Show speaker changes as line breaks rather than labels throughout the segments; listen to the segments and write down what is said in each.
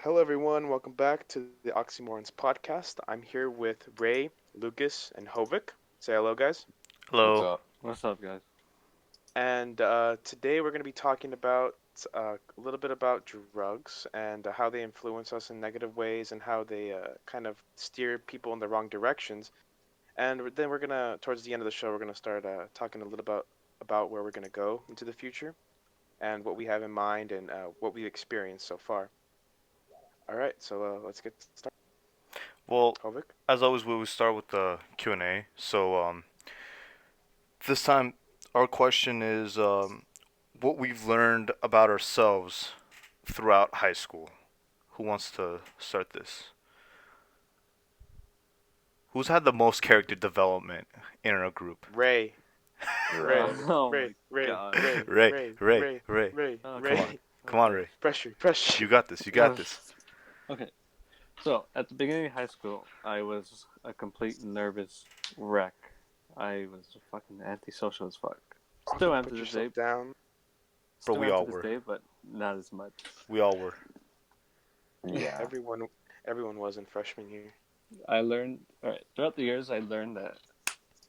Hello, everyone. Welcome back to the Oxi Morons podcast. I'm here with Ray, Lucas, and Hovik. Say hello, guys.
What's
Hello.
up?
What's up, guys?
And today we're going to be talking about a little bit about drugs and how they influence us in negative ways and how they kind of steer people in the wrong directions. And then we're going to, towards the end of the show, we're going to start talking a little about where we're going to go into the future and what we have in mind and what we've experienced so far. All right, so let's get started.
Well,
Hovik?
as always, we will start with the Q&A. This time, our question is what we've learned about ourselves throughout high school. Who wants to start this? Who's had the most character development in our group?
Ray. Ray,
Ray.
Oh
Ray,
my
Ray,
god.
Ray,
Ray,
Ray,
Ray,
Ray,
Ray.
Ray,
Okay.
Come on,
Ray.
come on,
Okay.
Ray.
Pressure.
You got this. You got this.
Okay. So, at the beginning of high school, I was a complete nervous wreck. I was fucking antisocial as fuck. Still am
Put
to this day.
yourself down.
Bro,
Still
we
am
all
to this
were.
day, but not as much.
We all were.
Yeah.
Everyone was in freshman year.
I learned, alright, throughout the years, I learned that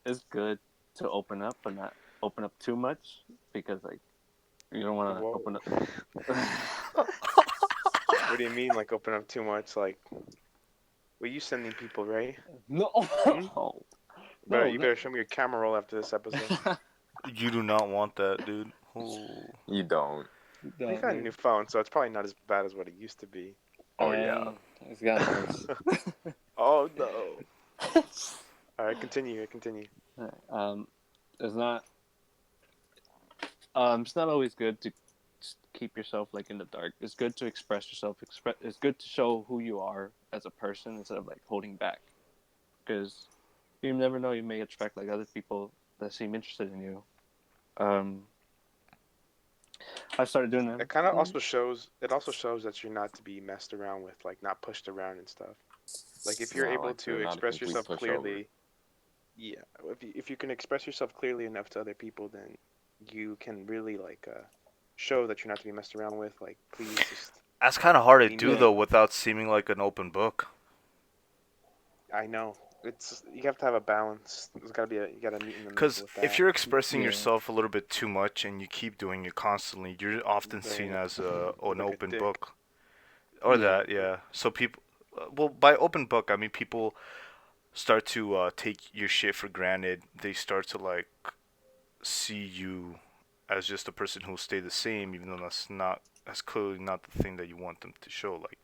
it's good to open up, but not open up too much, because, like, you don't want to
Whoa.
open up.
What do you mean, like open up too much? Like, were you sending people, Ray?
No!
Hmm?
No,
You
no.
better show me your camera roll after this episode.
You do not want that, dude. Oh.
You don't.
We've had a new phone, so it's probably not as bad as what it used to be.
Oh, yeah.
It's gotten worse.
Oh no! All right, continue.
Alright, it's not. It's not always good to just keep yourself like in the dark. It's good to express yourself. It's good to show who you are as a person instead of like holding back, because you never know. You may attract like other people that seem interested in you. Um, I started doing that.
It kind of also shows. It also shows that you're not to be messed around with, like not pushed around and stuff. Like if you're
Yeah,
able
like
to
you're not a
express
complete
yourself
pushover.
clearly, yeah. If you can express yourself clearly enough to other people, then you can really like show that you're not to be messed around with. Like please just
That's kind of hard to
leave
do,
me.
though, without seeming like an open book.
I know it's you have to have a balance. There's gotta be you gotta meet in the middle
Because
with that.
if you're expressing
Yeah.
yourself a little bit too much and you keep doing it constantly, you're often seen
Then
as
you look
an
like a
open
dick.
book. Or
Yeah.
that, yeah. So people, well, by open book, I mean people start to take your shit for granted. They start to, like, see you as just a person who'll stay the same, even though that's clearly not the thing that you want them to show. Like,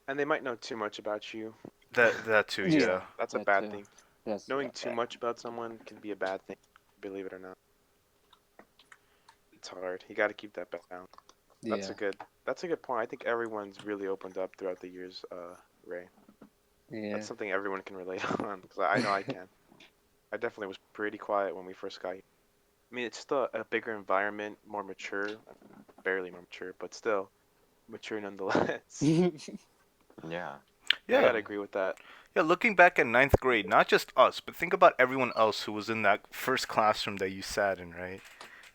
And they might know too much about you.
that too, yeah.
That's a
that
bad
too.
thing.
Yes.
Knowing too much about someone can be a bad thing, believe it or not. It's hard. You got to keep that balance.
Yeah.
That's a good point. I think everyone's really opened up throughout the years, Ray.
Yeah.
That's something everyone can relate on because I know I can. I definitely was pretty quiet when we first got here. I mean, it's just a bigger environment, more mature, barely more mature, but still mature nonetheless.
Yeah.
I
Yeah,
gotta agree with that.
yeah. Looking back at ninth grade, not just us, but think about everyone else who was in that first classroom that you sat in, right?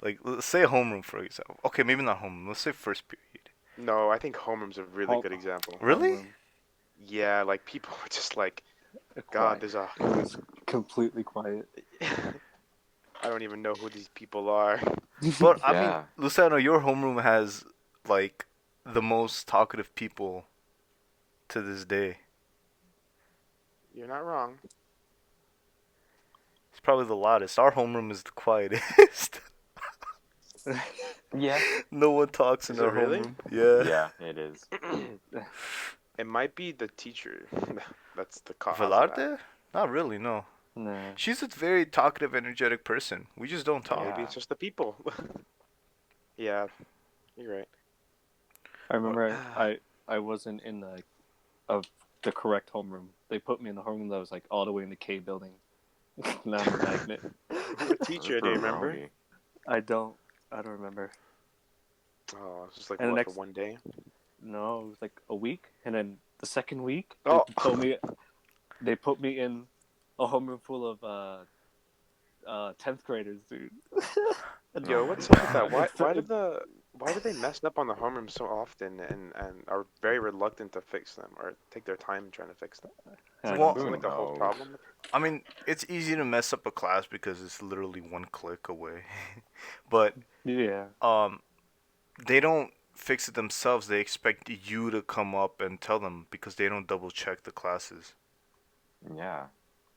Like, let's say homeroom, for example. Okay, maybe not homeroom. Let's say first period.
No, I think homeroom's a really
Home-
good example.
Really?
Homeroom.
Yeah, like people were just like, God,
Quiet.
there's a.
It was completely quiet.
I don't even know who these people are.
But I mean,
Yeah.
Luciano, your homeroom has like the most talkative people to this day.
You're not wrong.
It's probably the loudest. Our homeroom is the quietest.
Yeah.
No one talks in
Is
our
it really?
homeroom. Yeah.
Yeah, it is.
It might be the teacher. That's the cause of that.
Velarde? Not really, no.
Nah.
She's a very talkative, energetic person. We just don't talk.
Maybe
Yeah.
it's just the people. Yeah, you're right.
I remember I wasn't in the correct homeroom. They put me in the homeroom that was like all the way in the K building. Now I'm a magnet.
The teacher, do you remember?
Pepperoni.
I don't remember.
Oh, it's just like
And the
what,
next-
for one day?
No, it was like a week, and then the second week
Oh.
they put me in a homeroom full of 10th graders, dude.
Yo,
Oh
what's
my
up with that?
God.
Why did the why do they mess up on the homerooms so often and are very reluctant to fix them or take their time trying to fix them?
I don't
Well,
Isn't
Who
like
know.
the whole
knows?
problem?
I mean, it's easy to mess up a class because it's literally one click away. But
Yeah.
um, they don't fix it themselves. They expect you to come up and tell them because they don't double check the classes.
Yeah.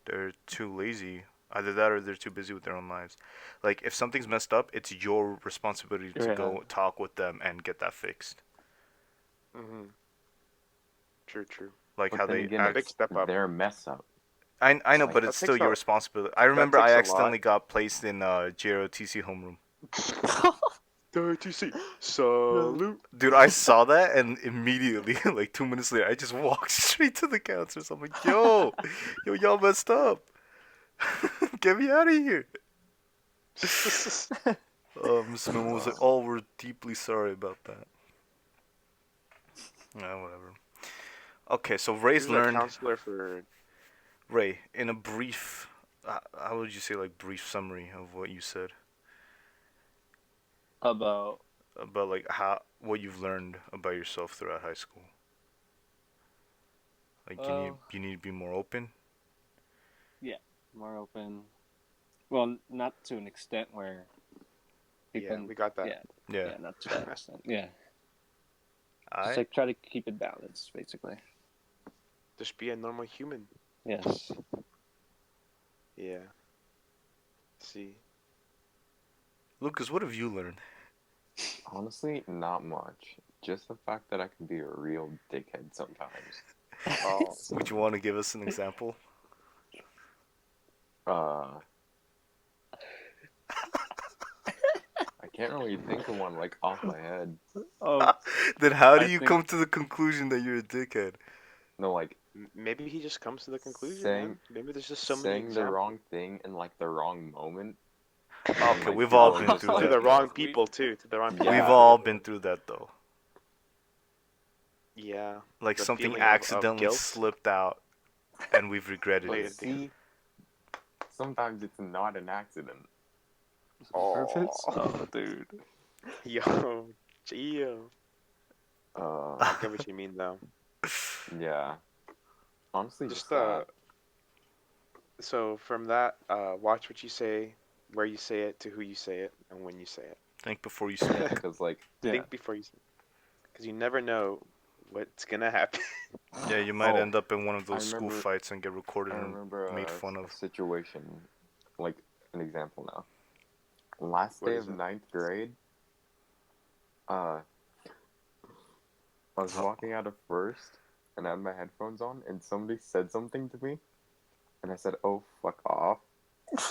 They're too lazy. Either that or they're too busy with their own lives. Like, if something's messed up, it's your responsibility to
Yeah.
go talk with them and get that fixed.
Mm-hmm. True, true.
Like
But
how
then
they
again,
Big
it's
act.
step up.
their mess up.
I know,
Like,
but
That
it's still
takes
your
a
responsibility. I
that
remember I
takes a lot.
accidentally got placed in JROTC homeroom.
WTC salute.
Dude, I saw that and immediately, like 2 minutes later, I just walked straight to the counselors. I'm like, yo, y'all messed up. Get me out of here. Miss Memo was like,
uh,
oh, we're deeply sorry about that. Whatever. Okay, so
He
Ray's
was our
learned.
counselor for.
Ray, in a brief, how would you say, like, brief summary of what you said
About
about, like, what you've learned about yourself throughout high school? Like,
uh
you need to be more open.
more open. Well, not to an extent where people.
Yeah, we got that.
Yeah.
Yeah.
Yeah, not to that extent. Yeah. Just
I
like try to keep it balanced, basically.
Just be a normal human.
Yes.
Yeah. See.
Lucas, what have you learned?
honestly, not much. Just the fact that I can be a real dickhead sometimes.
Oh.
Would you want to give us an example?
Uh, I can't really think of one like off my head.
Oh,
Then how do
I
you
think
come to the conclusion that you're a dickhead?
No, like
Maybe he just comes to the conclusion, man.
saying
Maybe there's just so many
saying the
examples.
wrong thing in like the wrong moment, and
Okay,
like
we've
people
all
are
been
just
through
To
like,
that
the wrong
though.
people too. To the wrong people.
We've
yeah,
all been through that though.
Yeah.
Like
The
something
feeling of
accidentally
guilt.
slipped out and we've regretted
but
Like,
it.
see, sometimes it's not an accident.
purpose.
oh,
Oh, dude.
yo, Gio.
Uh,
I get what you mean though.
yeah, honestly,
Just
just that.
so from that, watch what you say, where you say it, to who you say it, and when you say it.
Think before you
Yeah,
speak.
because like
Yeah.
Think before you, because you never know what's gonna happen.
Yeah, you might
oh,
end up in one of
I
those school
remember
fights and get recorded
I
and
remember
made fun
a
of.
situation, like an example now. Last
What
day
is
of
it?
ninth grade, uh, I was walking out of first, and I had my headphones on, and somebody said something to me, and I said, "Oh, fuck off,"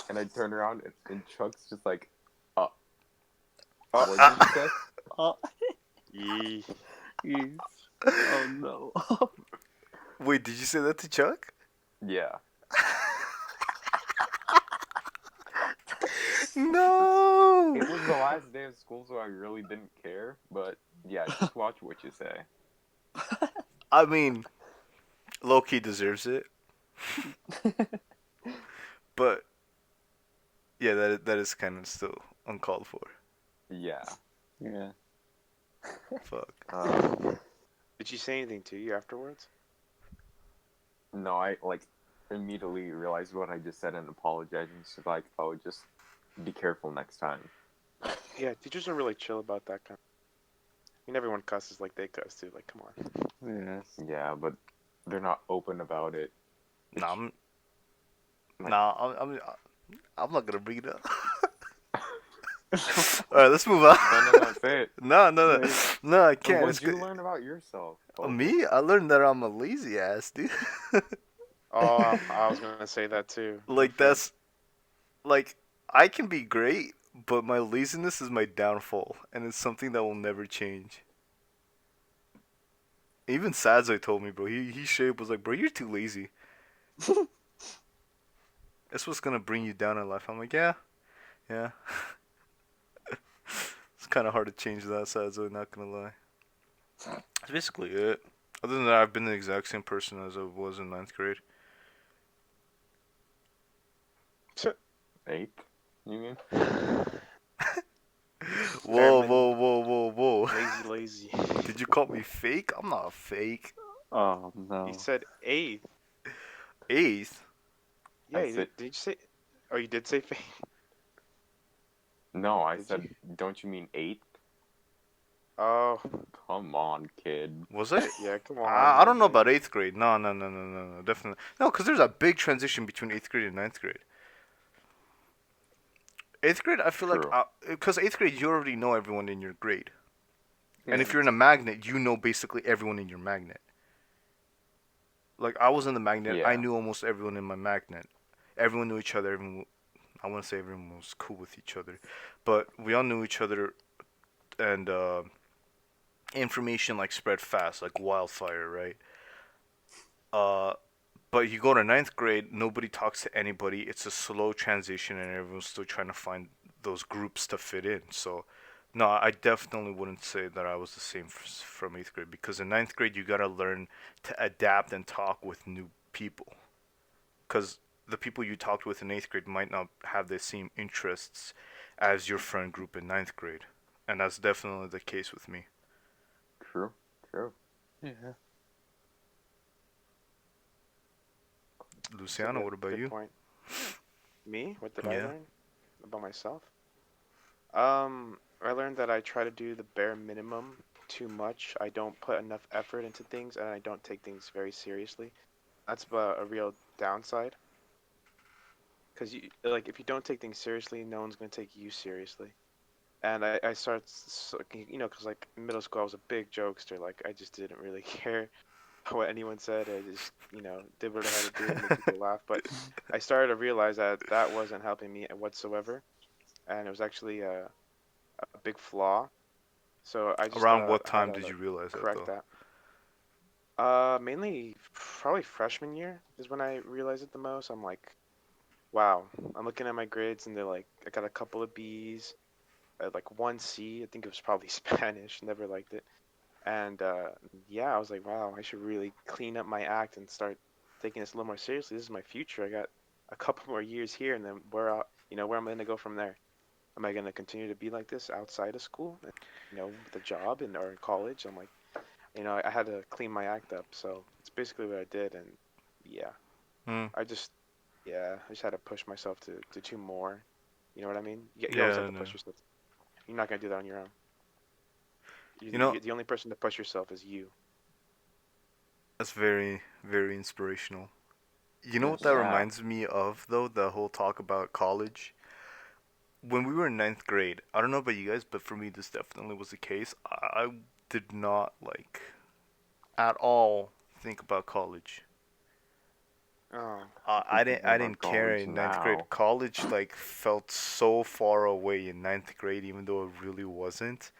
and I turned around, and Chuck's just like, "Uh,
Oh,
what did you say?"
Oh,
yee.
yes. Oh no.
Wait, did you say that to Chuck?
Yeah,
No!
it was the last day of school, so I really didn't care. But yeah, just watch what you say.
I mean, Loki deserves it, but yeah, that is kind of still uncalled for.
Yeah.
Yeah.
Fuck.
Did she say anything to you afterwards?
No, I like immediately realized what I just said and apologized, and she's like, "Oh, just be careful next time."
Yeah, teachers are really chill about that kind. I mean, everyone cusses like they cuss too. Like, come on.
Yes.
Yeah, but they're not open about it.
Nah,
Which, like,
I'm not gonna bring it up. All right, let's move on.
no, say it.
No, no, I
So
can't.
what
It's
did you
good.
learn about yourself?
Me? I learned that I'm a lazy ass, dude.
Oh, I was gonna say that too.
Like that's like I can be great, but my laziness is my downfall, and it's something that will never change. Even Sadzo told me, bro. He straight up was like, bro, you're too lazy. That's what's gonna bring you down in life. I'm like, yeah, yeah. It's kind of hard to change that, Sadzo. Not gonna lie. That's basically it. Other than that, I've been the exact same person as I was in ninth grade.
Eighth? You mean?
Bare
Whoa,
minimum.
whoa, whoa, whoa, whoa.
Lazy, lazy.
Did you call me fake? I'm not fake.
Oh
You
no.
said eighth.
Eighth?
Yeah,
I
you
said
did you say? Oh, you did say fake.
no. I
Did you?
said, don't you mean eighth?
Oh,
Come on, kid.
Was it?
yeah. Come
I
on,
don't know about
man.
eighth grade. No, no, no, no, no, no. Definitely. No, because there's a big transition between eighth grade and ninth grade. Eighth grade, I feel like,
True.
because eighth grade, you already know everyone in your grade. And if
Hmm.
you're in a magnet, you know basically everyone in your magnet. Like, I was in the magnet, I
Yeah.
knew almost everyone in my magnet. Everyone knew each other. Everyone, I wouldn't say everyone was cool with each other, but we all knew each other, and information like spread fast, like wildfire, right? Uh, but you go to ninth grade, nobody talks to anybody. It's a slow transition, and everyone's still trying to find those groups to fit in. So, no, I definitely wouldn't say that I was the same from eighth grade because in ninth grade you gotta learn to adapt and talk with new people. Because the people you talked with in eighth grade might not have the same interests as your friend group in ninth grade, and that's definitely the case with me.
True. True.
Yeah.
It's a
Luciano,
good
what about
good
you?
point. Me? What did I
Yeah.
learn about myself? I learned that I try to do the bare minimum too much. I don't put enough effort into things, and I don't take things very seriously. That's a real downside. Because you like if you don't take things seriously, no one's gonna take you seriously. And I started, because like in middle school I was a big jokester. Like I just didn't really care what anyone said. I just did what I had to do to make people laugh. But I started to realize that that wasn't helping me whatsoever, and it was actually a big flaw. So I just
Around what
had
time
to
did you realize that
correct
though?
that. Mainly probably freshman year is when I realized it the most. I'm like, wow. I'm looking at my grades and they're like, I got a couple of B's, like one C. I think it was probably Spanish. Never liked it. And yeah, I was like, wow, I should really clean up my act and start taking this a little more seriously. This is my future. I got a couple more years here, and then where I'm gonna go from there. Am I gonna continue to be like this outside of school, with a job and or in college? I'm like, I had to clean my act up. So it's basically what I did, and yeah,
Hmm.
I just I just had to push myself to do more. You know what I mean? You always have
Yeah,
to
no.
push yourself. You're not gonna do that on your own.
You know,
The only person to push yourself is you.
that's very, very inspirational. You know what
Yes.
that
Yeah.
reminds me of though? The whole talk about college. When we were in ninth grade, I don't know about you guys, but for me, this definitely was the case. I did not like at all think about college.
Oh,
I
Thinking
didn't. I
about
didn't care
college
in ninth grade.
now.
College like felt so far away in ninth grade, even though it really wasn't.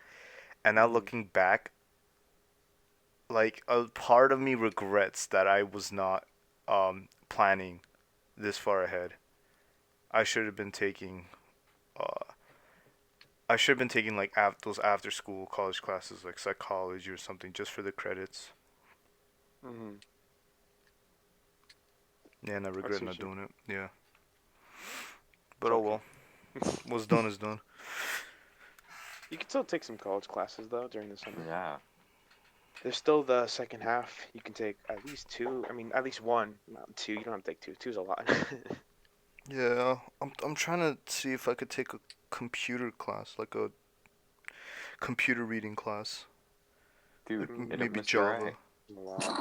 And now
hmm
looking back, like a part of me regrets that I was not planning this far ahead. I should have been taking. Uh, I should have been taking like those after school college classes like psychology or something just for the credits.
hmm
Yeah, and I
I
regret
see
not
what you mean.
doing it. Yeah,
It's
but oh
okay.
well. What's done is done.
You can still take some college classes though during the summer.
Yeah.
There's still the second half. You can take at least two. I mean, at least one, not two. You don't have to take two. Two's a lot.
Yeah, I'm trying to see if I could take a computer class, like a computer reading class,
Dude,
like
hit up
mm,
maybe
Mr.
Java.
Right.
a lot.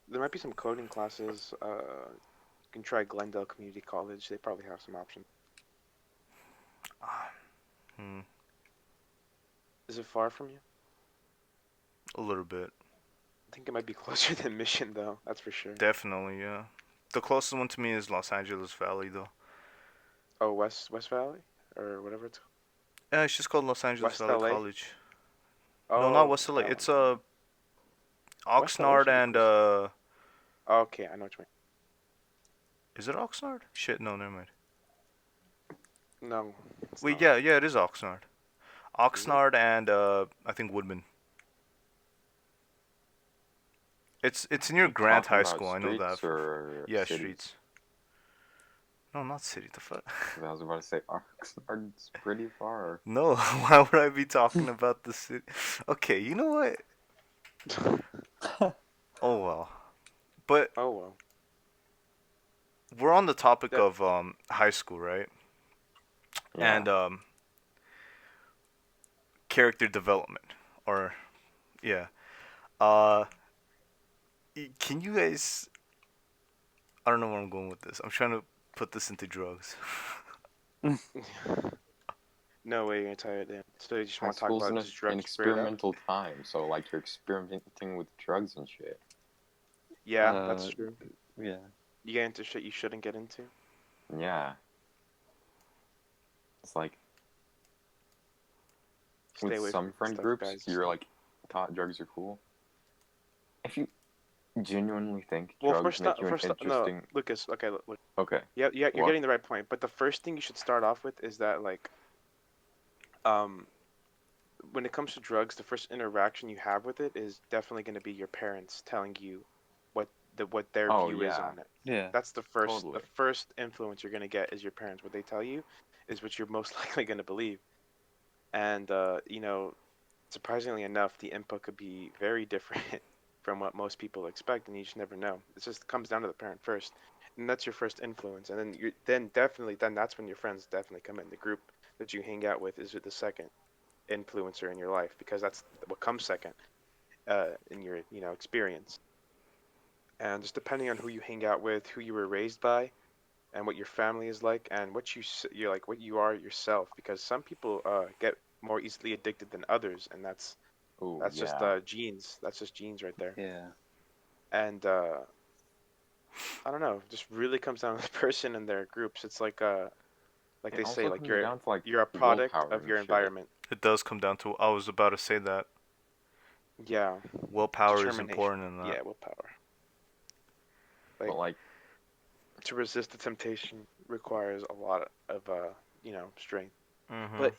There might be some coding classes. You can try Glendale Community College. They probably have some options.
Ah, hmm,
Is it far from you?
a little bit.
I think it might be closer than Mission though. That's for sure.
Definitely, yeah. The closest one to me is Los Angeles Valley, though.
Oh, West Valley or whatever it's called.
Yeah, it's just called Los Angeles
West
Valley
LA.
College. No, not
Oh,
West LA.
that one.
It's
Yeah. West LA
Oxnard
should be
and
close. Okay, I know what you
is it Oxnard? Shit, no, never mind.
mean. No, it's
Wait,
not.
yeah, yeah, it is Oxnard.
Is it?
Oxnard and I think Woodman. It's near
You
Grant
talking
High
about
School. I know that
streets
for
or
yeah
cities?
streets. No, not city. The fuck?
'Cause I was about to say Oxnard's pretty far.
No, why would I be talking about the city? Okay, you know what? Oh well. But
Oh well.
we're on the topic
That
of high school, right?
Yeah.
And character development, or yeah. Uh, can you guys? I don't know where I'm going with this. I'm trying to put this into drugs.
no way you're gonna tie it in. So you just
High
want to talk
school's
about just
an
drugs straight up?
experimental time, so like you're experimenting with drugs and shit.
Yeah, that's true.
Yeah.
You get into shit you shouldn't get into.
Yeah. It's like
Stay
with
away
some
from that
friend
stuff,
groups,
guys.
you're like taught drugs are cool. If you genuinely think
Well,
drugs make you an
no,
interesting.
Lucas. Okay, look.
Okay.
Yeah, yeah, you're
What?
getting the right point. But the first thing you should start off with is that like, um, when it comes to drugs, the first interaction you have with it is definitely going to be your parents telling you what their
Oh
view is
yeah,
on it.
Yeah.
That's the
totally.
first influence you're going to get is your parents. What they tell you is what you're most likely going to believe. And surprisingly enough, the input could be very different from what most people expect, and you just never know. It just comes down to the parent first, and that's your first influence. And then then that's when your friends definitely come in. The group that you hang out with is the second influencer in your life because that's what comes second in your experience. And just depending on who you hang out with, who you were raised by, and what your family is like, and you're like, what you are yourself. Because some people get more easily addicted than others, and
Oh
that's just
yeah.
genes. That's just genes right there.
Yeah.
And I don't know, just really comes down to the person and their groups. It's like
It
they say,
also
like
comes down to like
you're a product
willpower
of
and
your
shit.
environment.
It does come down to. I was about to say that
Yeah,
willpower is
determination.
important in that.
Yeah, willpower.
But
Like
like,
to resist the temptation requires a lot of strength.
Mhm.
But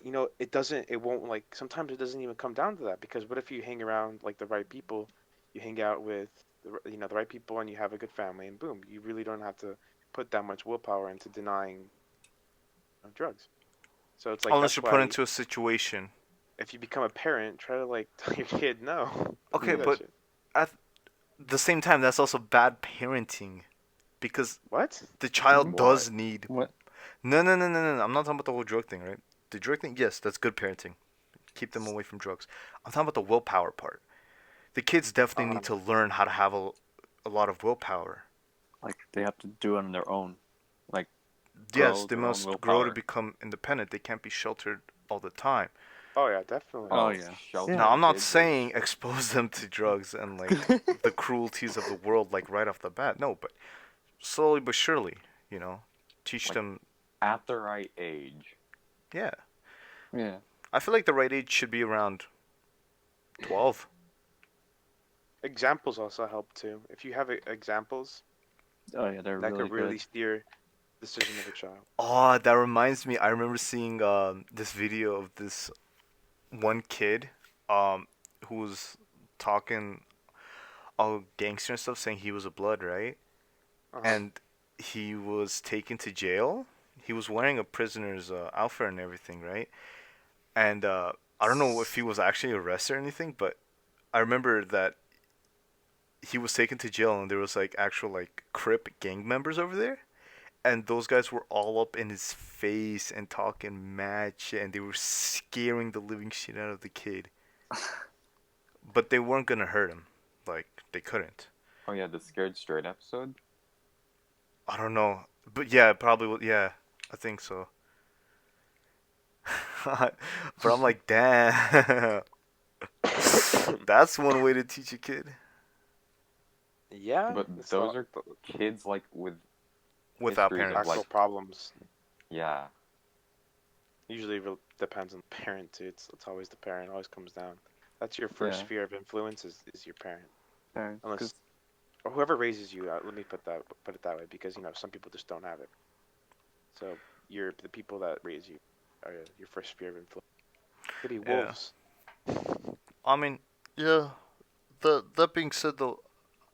it won't, like, sometimes it doesn't even come down to that, because what if you hang around like the right people, you hang out with the right people, and you have a good family, and boom, you really don't have to put that much willpower into denying drugs. So it's like
Unless
that's
you're put
why
into a situation.
if you become a parent, try to like tell your kid no, don't
Okay,
do that
hmm,
but
shit.
at the same time, that's also bad parenting because
What?
the child
what?
does need.
What?
No, no, no, no, no, no. I'm not talking about the whole drug thing, right? The drug thing, yes, that's good parenting. Keep them away from drugs. I'm talking about the willpower part. The kids definitely need
Um,
to learn how to have a lot of willpower.
Like they have to do it on their own. Like
Yes,
grow
they
their own
must grow to
willpower.
become independent. They can't be sheltered all the time.
oh yeah, definitely.
Oh
Oh,
yeah.
Now,
sheltering
I'm not
kids is
saying expose them to drugs and like the cruelties of the world like right off the bat. No, but slowly but surely, you know, teach
like
them.
at the right age.
Yeah,
Yeah.
I feel like the right age should be around 12.
Examples also help too. If you have examples,
Oh yeah, they're
that
really
could
good.
really steer decision of a child.
Oh, that reminds me. I remember seeing this video of this one kid um who was talking all gangster and stuff, saying he was a blood, right?
Uh-huh.
And he was taken to jail. He was wearing a prisoner's outfit and everything, right? And I don't know if he was actually arrested or anything, but I remember that he was taken to jail and there was like actual like Crip gang members over there, and those guys were all up in his face and talking mad shit, and they were scaring the living shit out of the kid. But they weren't gonna hurt him, like they couldn't.
Oh yeah, the Scared Straight episode.
I don't know, but yeah, probably. Yeah, I think so. But I'm like, damn, that's one way to teach a kid
Yeah,
But
it's
those are kids like with
without
histories of
parents.
actual
like,
problems.
yeah,
Usually depends on the parent too. It's always the parent. Always comes down. That's your first
Yeah.
sphere of influence is your parent,
Parents,
unless
because
or whoever raises you. Let me put it that way, because some people just don't have it. So the people that raise you are your first sphere of influence. Could be
Yeah,
wolves.
I mean, yeah. That being said, though,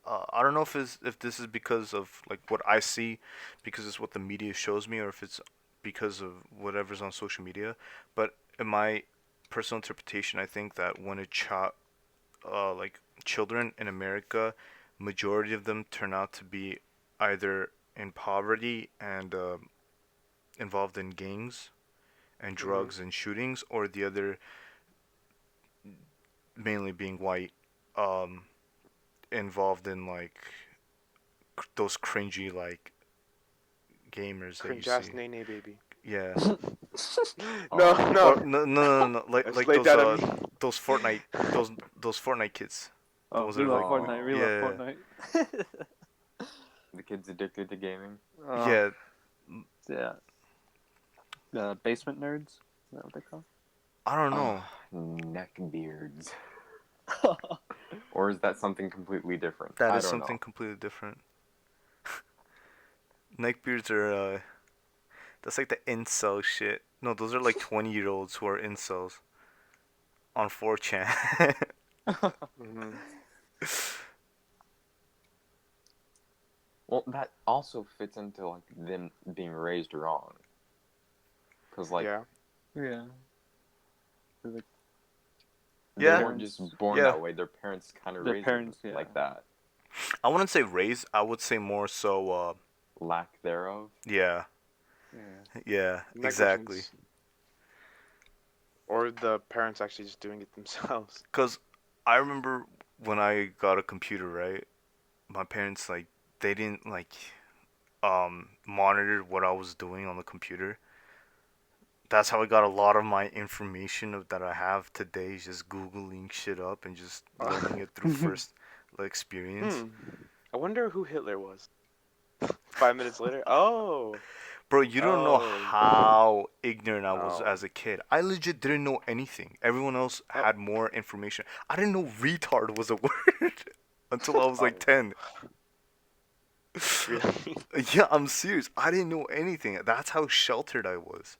I don't know if this is because of like what I see, because it's what the media shows me, or if it's because of whatever's on social media. But in my personal interpretation, I think that when a child, like children in America, majority of them turn out to be either in poverty and involved in gangs and
Mm-hmm.
drugs and shootings, or the other mainly being white, um, involved in like those cringy like gamers that you
Cringe ass
see.
Nene baby.
Yeah.
No,
Oh,
Or
no.
no,
I just
like
laid that at me.
those Fortnite those those Fortnite kids.
Oh,
Those
we
are
love
like
Fortnite.
oh,
We love
yeah,
Fortnite.
the kid's addicted to gaming.
Oh,
yeah.
yeah. Basement nerds. Is that what they call?
I don't
Ah,
know.
neckbeards. Or is that something completely different?
That
I
is
don't
something
know.
completely different. Neckbeards are that's like the incel shit. No, those are like 20-year-olds who are incels on 4chan.
Mm-hmm.
Well, that also fits into like them being raised wrong, because like
Yeah.
Yeah. Like
they
Yeah,
weren't
parents,
just born
yeah.
that way. Their parents kind of
their
raised them
parents, yeah.
like that.
I wouldn't say raise. I would say more so.
Lack thereof.
Yeah,
Yeah.
yeah, exactly.
Negligence. Or the parents actually just doing it themselves.
Cause I remember when I got a computer, right? My parents like they didn't like monitor what I was doing on the computer. That's how I got a lot of my information of, that I have today, is just googling shit up and just learning it through first experience.
Hmm. I wonder who Hitler was. 5 minutes later. Oh.
Bro, you don't know
Oh.
how ignorant I was
Oh.
as a kid. I legit didn't know anything. Everyone else
Oh.
had more information. I didn't know retard was a word until I was like
Oh.
10.
Really?
Yeah, I'm serious. I didn't know anything. That's how sheltered I was.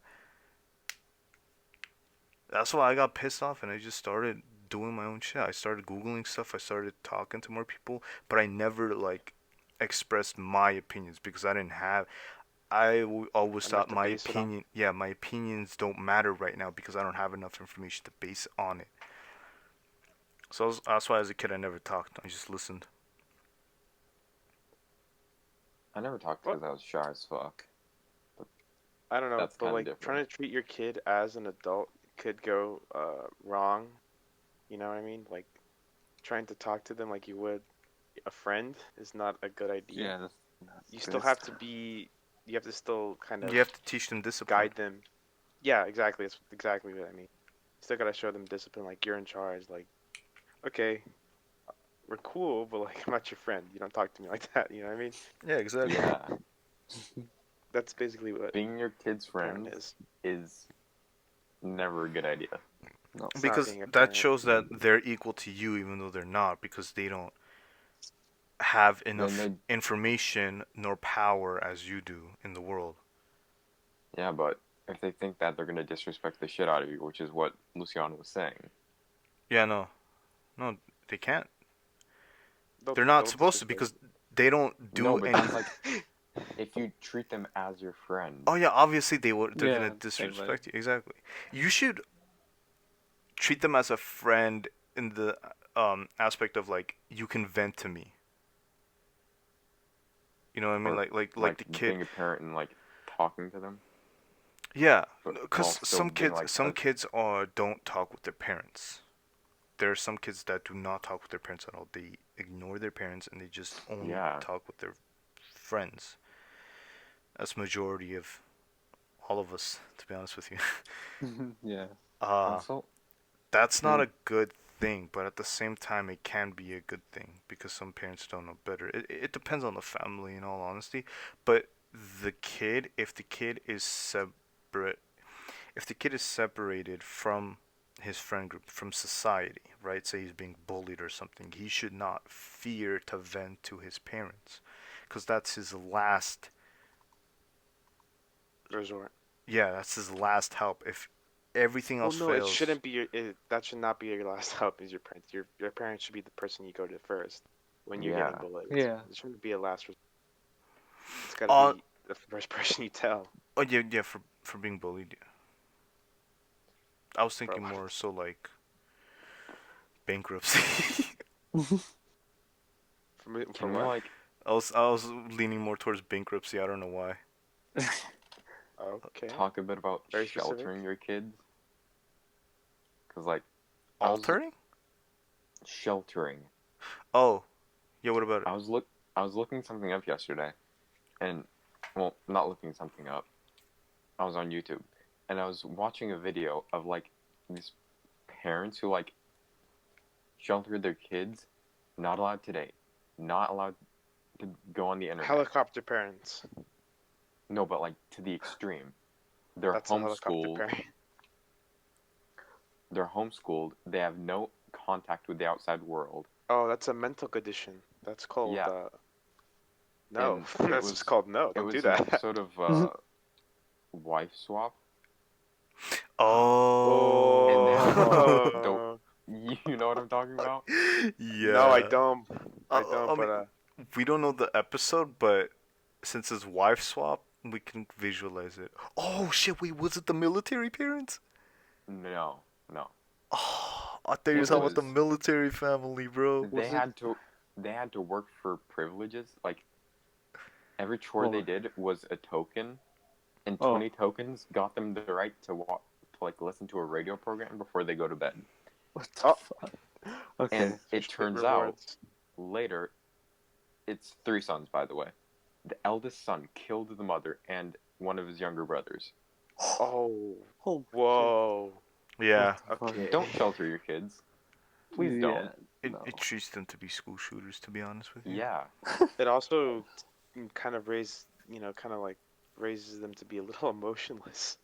That's why I got pissed off and I just started doing my own shit. I started Googling stuff. I started talking to more people, but I never like expressed my opinions because I didn't have. Always
Enough
thought
to
my
base it on.
opinion, yeah, my opinions don't matter right now because I don't have enough information to base on it. So that's why as a kid I never talked. I just listened.
I never talked
What?
because I was shy as fuck. But
I don't know,
that's
but
kind of
like trying
different.
to treat your kid as an adult could go wrong. You know what I mean? Like trying to talk to them like you would a friend is not a good idea.
Yeah, that's not
You still
good.
have to be. You have to still kind
You
of
have to teach them discipline.
guide them. Yeah, exactly. That's exactly what I mean. Still gotta show them discipline. Like you're in charge. Like okay, we're cool, but like I'm not your friend. You don't talk to me like that. You know what I mean?
Yeah, exactly.
Yeah,
That's basically what
being your kid's
a parent
friend
is.
is never a good idea.
No.
It's not
Because
being a
that
parent.
shows that they're equal to you even though they're not because they don't have
Then
enough
they,
information nor power as you do in the world.
yeah, but if they think that, they're gonna disrespect the shit out of you, which is what Luciano was saying.
Yeah, no. No, they can't.
They'll
They're not
they'll
supposed to
disrespect
because they don't
No,
do
but
any.
that's like if you treat them as your friend.
Oh yeah, obviously they would. They're gonna
Yeah, same way.
disrespect you. Exactly. You should treat them as a friend in the aspect of like you can vent to me. You know what I mean?
Or
Like
like
the kid.
being a parent and like talking to them,
Yeah,
but while
because
still being like
some
a
kids are don't talk with their parents. There are some kids that do not talk with their parents at all. They ignore their parents and they just only
yeah.
talk with their friends. That's majority of all of us, to be honest with you.
Yeah.
Uh,
Also,
that's not
mm,
a good thing, but at the same time, it can be a good thing because some parents don't know better. It depends on the family, in all honesty. But the kid, if the kid is separated from his friend group, from society, right? Say he's being bullied or something, he should not fear to vent to his parents, because that's his last.
resort.
Yeah, that's his last help. If everything
Well,
else
no, it
fails,
shouldn't be your. That should not be your last help. Is your parents? Your parents should be the person you go to first. when you're getting
Yeah.
bullied.
Yeah.
It shouldn't be a last resort. It's got to
Uh,
be the first person you tell,
oh yeah, yeah, for being bullied. Yeah. I was
bro.
thinking more so like bankruptcy.
For
Can we
what?
like
I was leaning more towards bankruptcy. I don't know why.
Okay,
talk a bit about
very specific.
sheltering your kids? Cause like I was
Altering?
sheltering.
Oh, yeah. What about it?
I was looking something up yesterday, and well, not looking something up. I was on YouTube, and I was watching a video of like these parents who like sheltered their kids, not allowed to date, not allowed to go on the internet.
Helicopter parents.
No, but like to the extreme. They're
That's a helicopter
homeschooled.
parent.
They're homeschooled. They have no contact with the outside world.
Oh, that's a mental condition. That's called
Yeah,
no.
and
That's just called no.
it
Don't do
was an
that.
episode of wife swap, and they had like the
Oh.
you know what I'm talking about?
No, I
Yeah.
don't. I
I
don't.
mean,
But
we don't know the episode, but since it's wife swap, we can visualize it. Oh shit! Wait, was it the military parents?
No, no.
Oh, I thought you were
It
talking about the
was
military family, bro.
they
Was it?
had to work for privileges. Like every chore
Hold
they
on.
did was a token, and
Oh.
20 tokens got them the right to like listen to a radio program before they go to bed.
What the
Oh.
fuck? Okay.
And it
fish pit
turns out
rewards.
later, it's 3 sons, by the way. The eldest son killed the mother and one of his younger brothers.
Oh.
Oh.
Whoa.
Yeah,
What the fuck?
Okay.
Don't shelter your kids. Please don't.
Yeah.
it
No.
treats them to be school shooters. To be honest with you.
Yeah.
It also kind of kind of like raises them to be a little emotionless.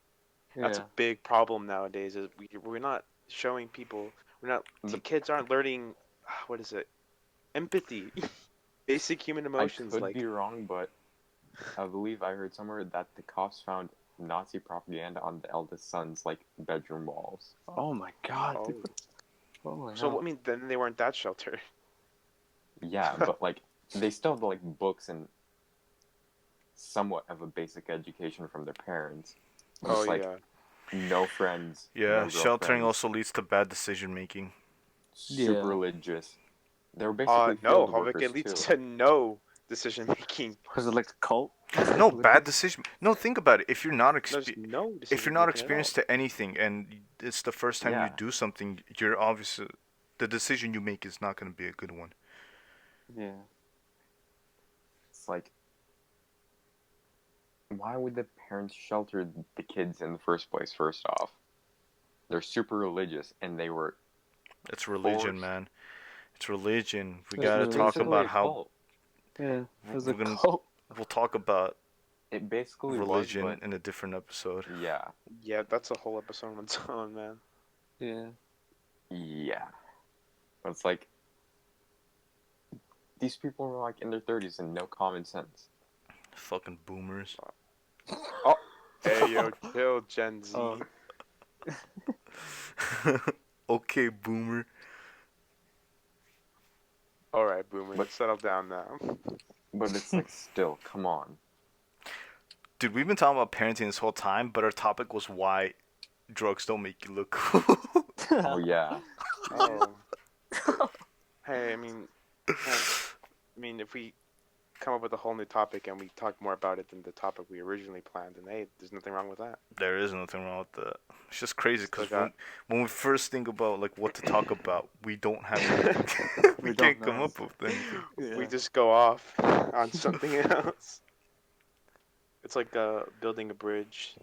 That's a
Yeah.
big problem nowadays. Is we're not showing people. We're not.
The,
Kids aren't learning. What is it? Empathy. Basic human
I
emotions.
could
Like,
be wrong, but I believe I heard somewhere that the cops found Nazi propaganda on the eldest son's like bedroom walls.
Oh my god.
oh.
Dude. Oh my
So
god.
I mean, then they weren't that sheltered.
Yeah, but like they still have like books and somewhat of a basic education from their parents. But
Oh
it's like
yeah.
no friends,
Yeah,
no
sheltering
girlfriends,
also leads to bad decision making.
super
Yeah.
religious. They were basically
No.
field
Hovik, it
workers
leads
too.
to no decision making.
Was it like a cult?
No bad decision. No, think about it. If you're not
There's no
if you're
decision
not
making at all.
experienced to anything and it's the first time you
Yeah,
do something, you're obviously the decision you make is not going to be a good one.
Yeah.
it's like why would the parents shelter the kids in the first place? First off, they're super religious and they were
It's religion,
forced.
man. It's religion. We
It's
got to
It's
talk
religion.
basically
about
a
how
cult.
Yeah. It was a
we're gonna
cult.
we'll talk about
It basically
religion
was,
in a different episode.
but yeah,
Yeah, that's a whole episode on its own, man.
Yeah.
yeah. But it's like these people were like in their 30s and no common sense.
Fucking boomers.
Oh, hey yo, chill, Gen Z.
Oh.
Okay, boomer.
All right, boomer,
But-
settle down now.
But it's like still, come on.
Dude, we've been talking about parenting this whole time, but our topic was why drugs don't make you look cool.
Oh yeah.
Oh. Hey, I mean, if we come up with a whole new topic and we talk more about it than the topic we originally planned, then hey, there's nothing wrong with that.
There is nothing wrong with that. It's just crazy
Still
because
got-
when we first think about like what to talk about, we don't have anything. we
We don't
can't come
know.
up with anything.
Yeah.
We just go off on something else. It's like building a bridge.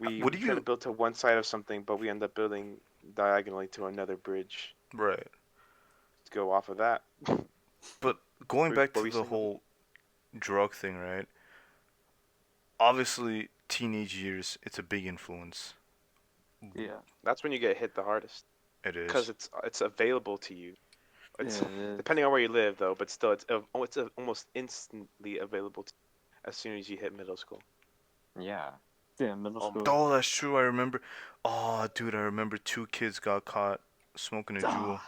We
What do
try to
you-
build to one side of something, but we end up building diagonally to another bridge
Right.
to go off of that.
But going
What-
back
what
to
were you
the
saying?
whole drug thing, right? Obviously, teenage years, it's a big influence.
Yeah.
That's when you get hit the hardest
It is.
because it's available to you. It's
Yeah, it is.
depending on where you live though, but still it's almost instantly available to you as soon as you hit middle school.
Yeah.
Yeah, middle
Oh,
school.
Oh, that's true. I remember. Oh, dude, I remember 2 kids got caught smoking a jewel.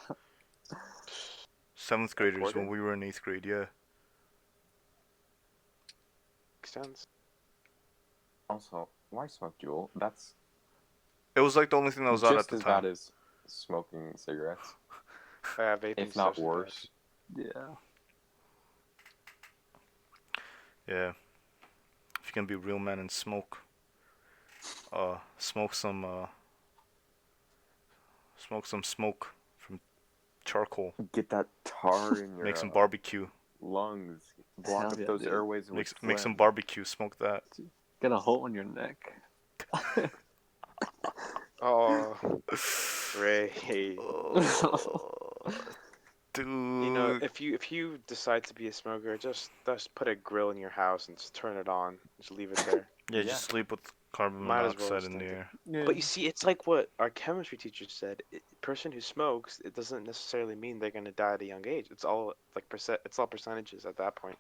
7th graders when
Important.
we were in 8th grade. Yeah.
Makes sense.
Also, why smoke Juul? That's
It was like the only thing that was out at
just
the
as bad
time.
as smoking cigarettes,
Vaping
if not
stuff.
worse.
Yeah.
Yeah. If you can be a real man and smoke, smoke some smoke from charcoal.
Get that tar in
Make
your
some barbecue.
lungs. Block
Hell
up
yeah,
those
dude.
airways with
Make some
phlegm.
barbecue. Smoke that.
Get a hole in your neck.
Oh, Ray.
Oh,
You know,
dude.
if you decide to be a smoker, just put a grill in your house and just turn it on. Just leave it there.
Yeah,
Yeah.
just sleep with carbon
Might as well
monoxide in the
extend it.
air.
Yeah.
But you see, it's like what our chemistry teacher said. Person who smokes, it doesn't necessarily mean they're gonna die at a young age. It's all like percent. It's all percentages at that point.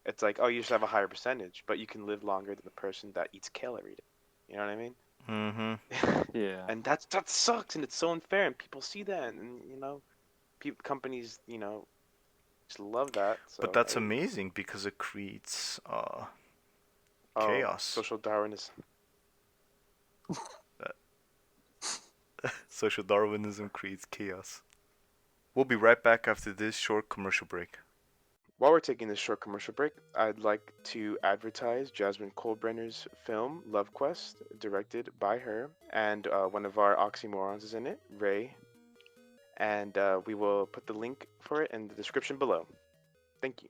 It's like, oh, you just have a higher percentage, but you can live longer than the person that eats kale every day. You know what I mean?
Mm-hmm.
Yeah.
And that sucks, and it's so unfair, and people see that, and companies, just love that.
But
So
that's
hey,
amazing because it creates
oh,
chaos.
social Darwinism.
Social Darwinism creates chaos. We'll be right back after this short commercial break.
While we're taking this short commercial break, I'd like to advertise Jasmine Kohlbrenner's film Love Quest, directed by her, and one of our Oxi Morons is in it, Ray. And we will put the link for it in the description below. Thank you.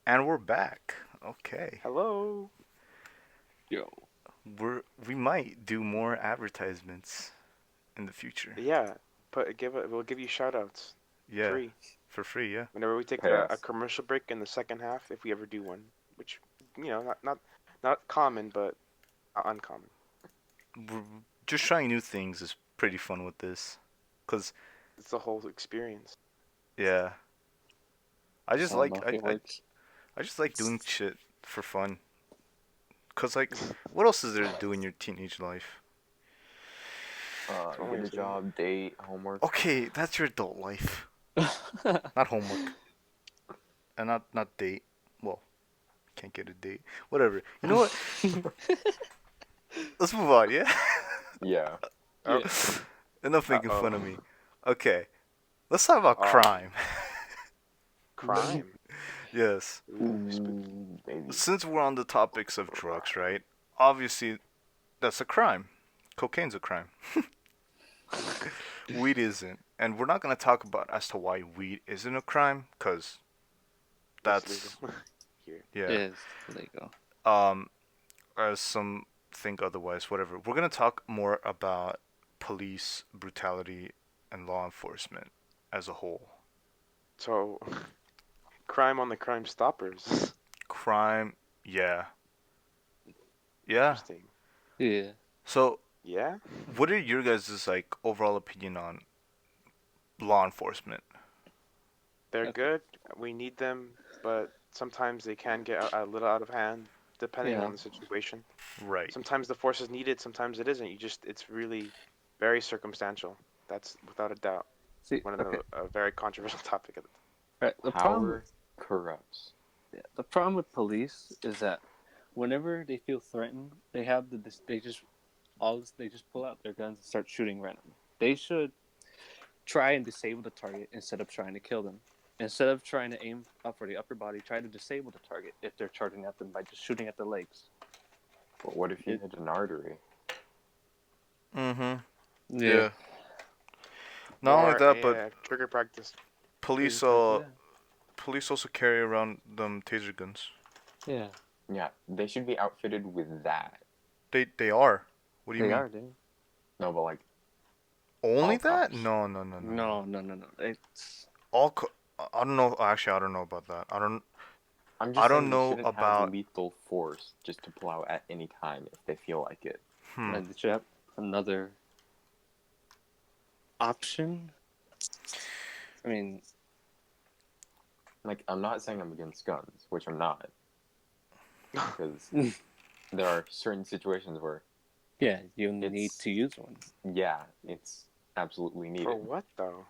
And we're back. Okay.
Hello.
Yo.
We might do more advertisements in the future.
Yeah, we'll give you shout outs
Yeah,
free
for free, yeah.
whenever we take
Pay
a
us.
commercial break in the second half, if we ever do one, which not common, but uncommon.
We're just trying new things is pretty fun with this. Cause
It's the whole experience.
yeah. I just
I don't
like
know if it works.
I just like doing shit for fun. Cause like what else is there to do in your teenage life?
one way
Get a
to-
job, date, homework.
Okay, that's your adult life. Not homework. And not date. Well, can't get a date. Whatever. You know what? Let's move on, yeah?
Yeah.
Oh,
Enough making
Uh-oh.
fun of me. Okay. Let's talk about
Oh.
crime.
crime.
Yes.
Ooh, spooky.
Baby.
Since we're on the topics of drugs, right? Obviously, that's a crime. Cocaine's a crime. Weed isn't. And we're not going to talk about as to why weed isn't a crime, because
It's
that's,
legal. Here.
yeah.
It is legal.
As some think otherwise, whatever. We're going to talk more about police brutality and law enforcement as a whole.
So, crime on the Crime Stoppers.
Crime, yeah. Yeah.
Interesting.
Yeah.
So,
Yeah.
what are your guys' like overall opinion on law enforcement?
They're
Okay.
good. We need them, but sometimes they can get a little out of hand, depending
Yeah.
on the situation.
Right.
Sometimes the force is needed, sometimes it isn't. It's really very circumstantial. That's without a doubt
See,
one of
okay.
a very controversial topic.
Right. The problem.
Power corrupts.
Yeah, the problem with police is that whenever they feel threatened, they have they just pull out their guns and start shooting randomly. They should try and disable the target instead of trying to kill them. Instead of trying to aim up for the upper body, try to disable the target if they're charging at them by just shooting at the legs.
But what if you hit an artery?
Mm-hmm. Yeah. Not
Or
only that, but
trigger practice.
police
Yeah.
police also carry around them taser guns.
Yeah.
Yeah, they should be outfitted with that.
They are. What do you
They
mean?
are, dude.
No, but like
Only
all
that?
cops.
No.
No. It's
I don't know. Actually, I don't know about that.
I'm
I
just
don't
saying
know
they shouldn't
about-
have lethal force just to pull out at any time if they feel like it.
like they should have another option. I mean,
Like, I'm not saying I'm against guns, which I'm not. Because there are certain situations where,
yeah, you need
It's-
to use one.
yeah, it's absolutely needed.
For what though?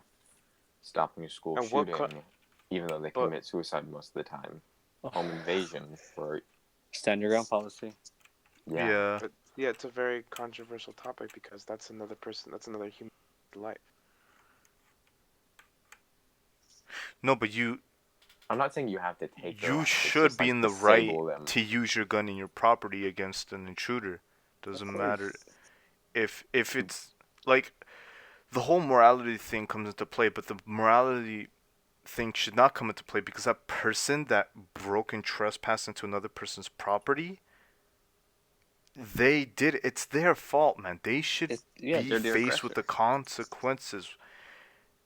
Stopping a school
And what
shooting, even though they
But
commit suicide most of the time. Home invasion, or
Stand your ground policy.
yeah,
Yeah.
but yeah, it's a very controversial topic because that's another person, that's another human life.
No, but you
I'm not saying you have to take their
you
life. It's
should
just
be
like
in the right
disable them.
to use your gun in your property against an intruder.
Of
Doesn't matter
course.
if it's like the whole morality thing comes into play, but the morality thing should not come into play because that person that broke and trespassed into another person's property, they did it. It's their fault, man. They should be
They're the
faced with
aggressor.
the consequences.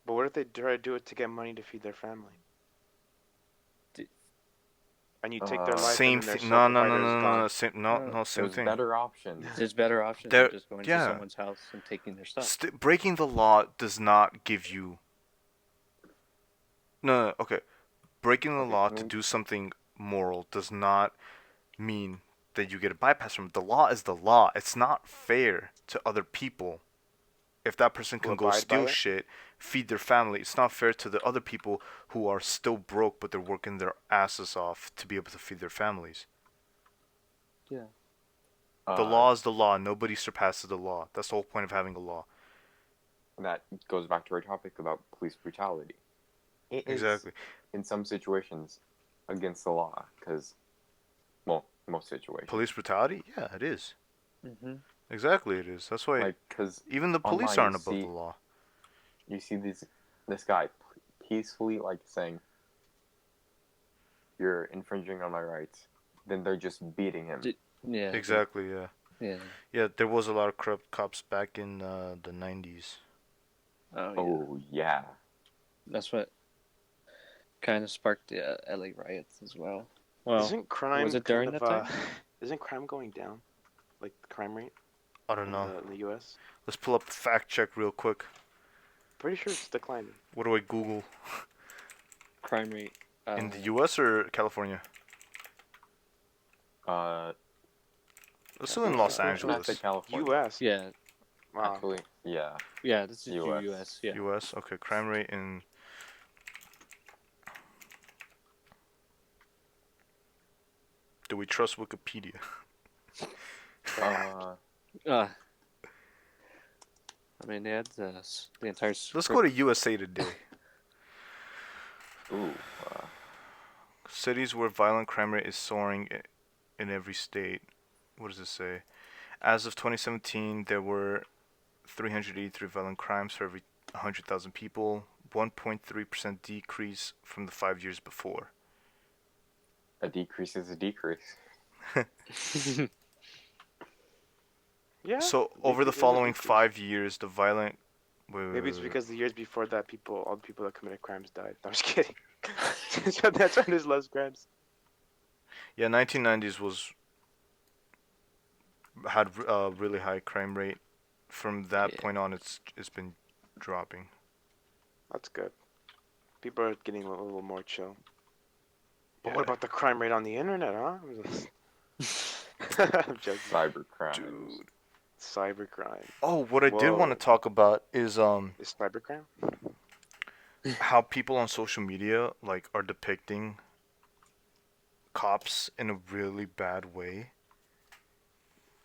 But what if they try to do it to get money to feed their family?
D-
And you take their life, and
Same
then their
thing.
sole
No, no, no,
provider is
no, no,
gone.
no. Same, no,
No,
no, same
There's
thing.
better options.
There's better options
There,
than just going to
yeah.
someone's house and taking their stuff.
Breaking the law does not give you. No, no, okay. Breaking the
Okay,
law
can
to
we?
do something moral does not mean that you get a bypass from it. The law is the law. It's not fair to other people. If that person
Who
can go
abide by
steal
it?
shit, feed their family, it's not fair to the other people who are still broke but they're working their asses off to be able to feed their families.
Yeah.
The
Uh,
law is the law. Nobody surpasses the law. That's the whole point of having a law.
that goes back to our topic about police brutality. It is,
Exactly.
in some situations, against the law, because, well, most situations.
Police brutality? Yeah, it is.
Mm-hmm.
Exactly, it is. That's why
Like, because
even the police
online
aren't above the law.
you see this guy peacefully, like, saying, you're infringing on my rights, then they're just beating him.
Yeah.
Exactly, yeah.
Yeah.
Yeah, there was a lot of corrupt cops back in the 90s.
Oh yeah.
Oh, yeah.
That's what kind of sparked the LA riots as well. Well,
Isn't crime
was it
kind
during
of
that time?
isn't crime going down? Like the crime rate
I don't know.
in the U.S.
Let's pull up the fact check real quick.
Pretty sure it's declining.
What do I Google?
Crime rate.
In the US or California?
Uh,
Let's do in Los
let's say
Angeles.
California.
U.S.
Yeah.
Wow.
Actually, yeah.
Yeah. This is
US.
U.S. Yeah.
US? Okay, crime rate in. Do we trust Wikipedia?
Uh,
I mean, they had the entire.
Let's go to USA Today.
ooh.
Cities where violent crime rate is soaring in every state. What does it say? As of 2017, there were 383 violent crimes for every 100,000 people, 1.3% decrease from the 5 years before.
A decrease is a decrease.
Yeah.
So over the
decrease is a
following
decrease.
5 years, the violent.
Maybe it's because the years before that, all the people that committed crimes died. No, I'm just kidding. So that's why there's less crimes.
Yeah, 1990s had a really high crime rate. From that
Yeah.
point on, it's been dropping.
That's good. People are getting a little more chill. But
Yeah.
what about the crime rate on the internet, huh? I'm joking.
Cyber crimes.
Dude.
Cybercrime.
Oh, what I did
Whoa.
want to talk about is
Is cybercrime?
how people on social media like are depicting cops in a really bad way.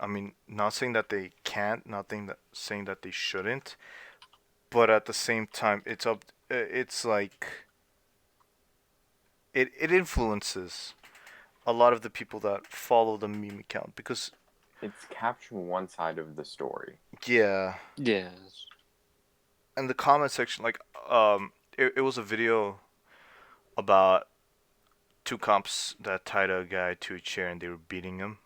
I mean, not saying that they can't, saying that they shouldn't, but at the same time, it's like it influences a lot of the people that follow the meme account because
It's capturing one side of the story.
yeah,
Yes.
and the comment section like it was a video about two cops that tied a guy to a chair and they were beating him.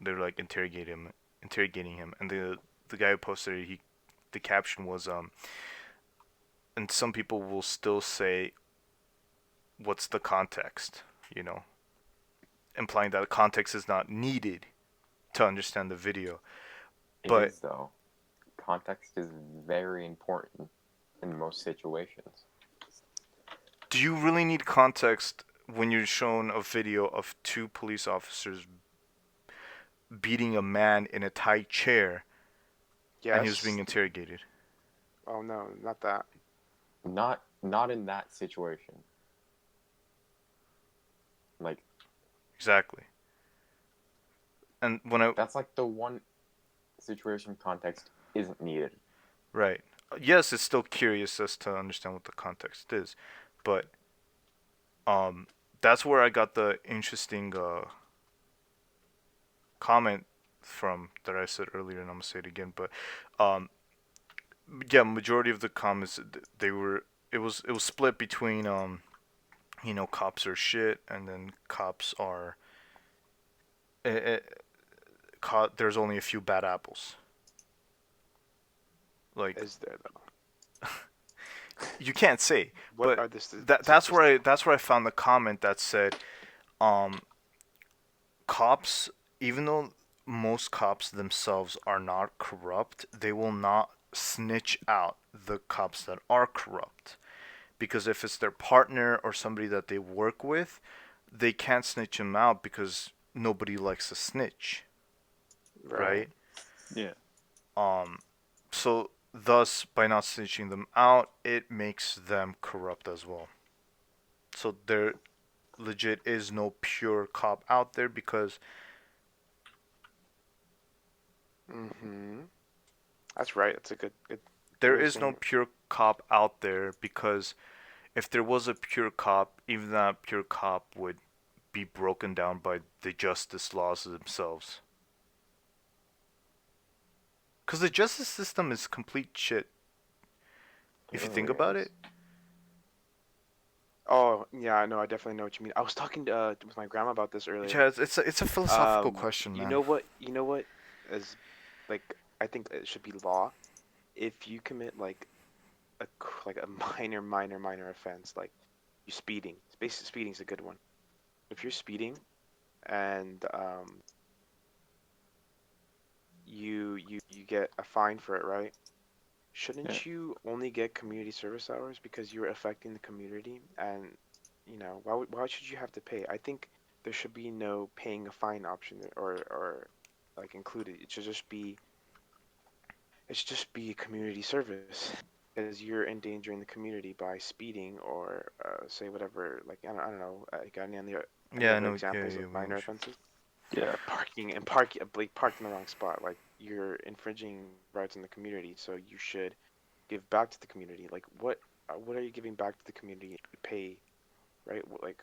They were like interrogating him, and the guy who posted it, the caption was and some people will still say, "What's the context?" You know, implying that context is not needed to understand the video.
It
But
is, though. Context is very important in most situations.
do you really need context when you're shown a video of two police officers beating a man in a tight chair
Yes.
and he was being interrogated?
Oh no, not that.
Not in that situation.
Exactly. And when I
That's like the one situation context isn't needed.
right, yes, it's still curious as to understand what the context is, but um, that's where I got the interesting comment from that I said earlier, and I'm gonna say it again. But um, yeah, majority of the comments they were it was split between cops are shit, and then cops are uh, there's only a few bad apples. Like
Is there though?
you can't say,
What
but
are the statistical?
that's where I found the comment that said um cops, even though most cops themselves are not corrupt, they will not snitch out the cops that are corrupt. Because if it's their partner or somebody that they work with, they can't snitch them out because nobody likes to snitch,
Right.
right?
Yeah.
Um, so thus, by not snitching them out, it makes them corrupt as well. So there legit is no pure cop out there because
Mm-hmm. That's right. That's a good
there
way of
is no
saying it.
pure cop out there because if there was a pure cop, even that pure cop would be broken down by the justice laws themselves. Because the justice system is complete shit
It
if you think
really
about
is.
it.
Oh, yeah, I know. I definitely know what you mean. I was talking with my grandma about this earlier.
Yeah, it's a philosophical question,
You
man.
know what? You know what? As like, I think it should be law. If you commit like like a minor offense, like you speeding. Basically, speeding's a good one. If you're speeding and you get a fine for it, right?
Yeah.
Shouldn't you only get community service hours because you're affecting the community? And why should you have to pay? I think there should be no paying a fine option or like included. It should just be a community service because you're endangering the community by speeding or say whatever. Like I don't know. Got any
Yeah, I
other
know. Yeah,
examples
yeah,
of
we know.
minor offenses?
Yeah.
Like parked in the wrong spot. Like you're infringing rights in the community, so you should give back to the community. Like what are you giving back to the community? You pay, right? Like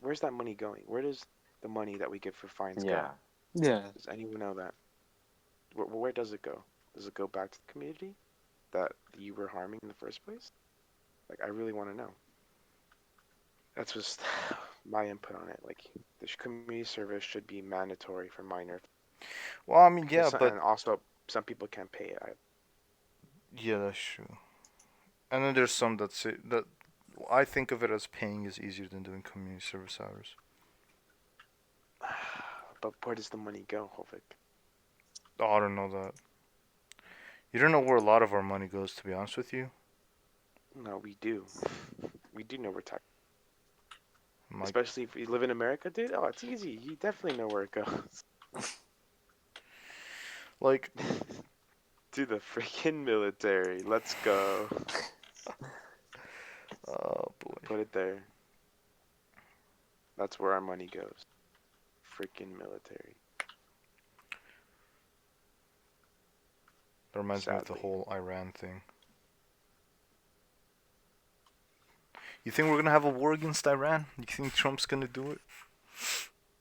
where's that money going? Where does the money that we give for fines go?
Yeah.
Yeah.
Does anyone know that? Where does it go? Does it go back to the community that you were harming in the first place? Like I really want to know. That's just my input on it. Like the community service should be mandatory for minor,
Well, I mean, yeah, but
and also some people can't pay it.
yeah, that's true. And then there's some that say that I think of it as paying is easier than doing community service hours.
But where does the money go, Hovik?
Oh, I don't know that. You don't know where a lot of our money goes, to be honest with you.
No, we do. We do know where tax.
My,
Especially if you live in America, dude. Oh, it's easy. You definitely know where it goes.
like,
To the freaking military. Let's go.
oh boy,
Put it there. That's where our money goes. Freaking military.
that reminds me of the
Sadly.
whole Iran thing. You think we're gonna have a war against Iran? You think Trump's gonna do it?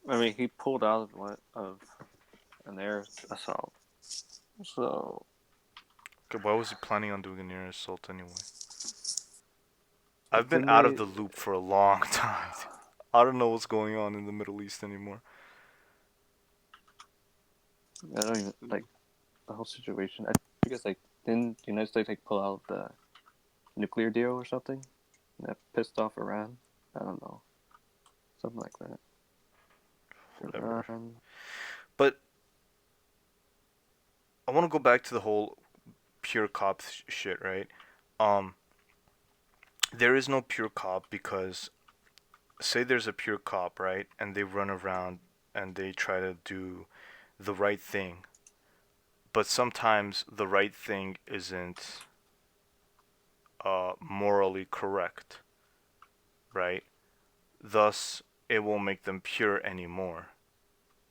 I mean, he pulled out of an air assault. So
Okay, why was he planning on doing an air assault anyway? I've been
didn't
out of
they?
the loop for a long time. I don't know what's going on in the Middle East anymore.
I don't even like the whole situation. I guess like didn't the United States like pull out the nuclear deal or something? That pissed off Iran. I don't know, something like that.
Whatever.
Iran.
But I want to go back to the whole pure cop shit, right? Um, there is no pure cop because say there's a pure cop, right? And they run around and they try to do the right thing. But sometimes the right thing isn't morally correct, right? Thus, it won't make them pure anymore.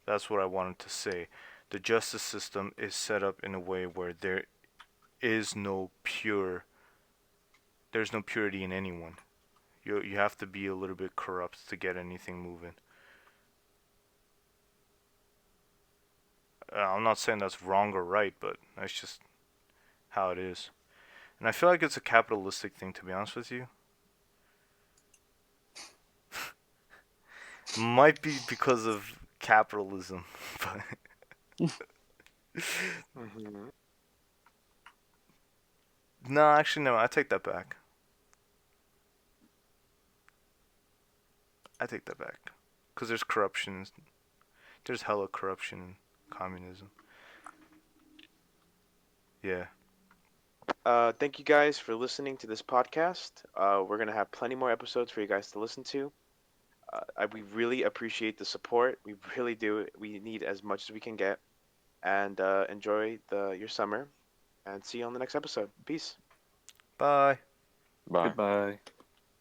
That's what I wanted to say. The justice system is set up in a way where is no pure there's no purity in anyone. You have to be a little bit corrupt to get anything moving. I'm not saying that's wrong or right, but that's just how it is. And I feel like it's a capitalistic thing, to be honest with you. Might be because of capitalism, but
Hmm.
no, actually no, I take that back. I take that back. Because there's corruption. There's hella corruption in communism. Yeah.
Thank you guys for listening to this podcast. We're gonna have plenty more episodes for you guys to listen to. We really appreciate the support. We really do. We need as much as we can get. And enjoy your summer. And see you on the next episode. Peace.
Bye.
Bye.
Goodbye.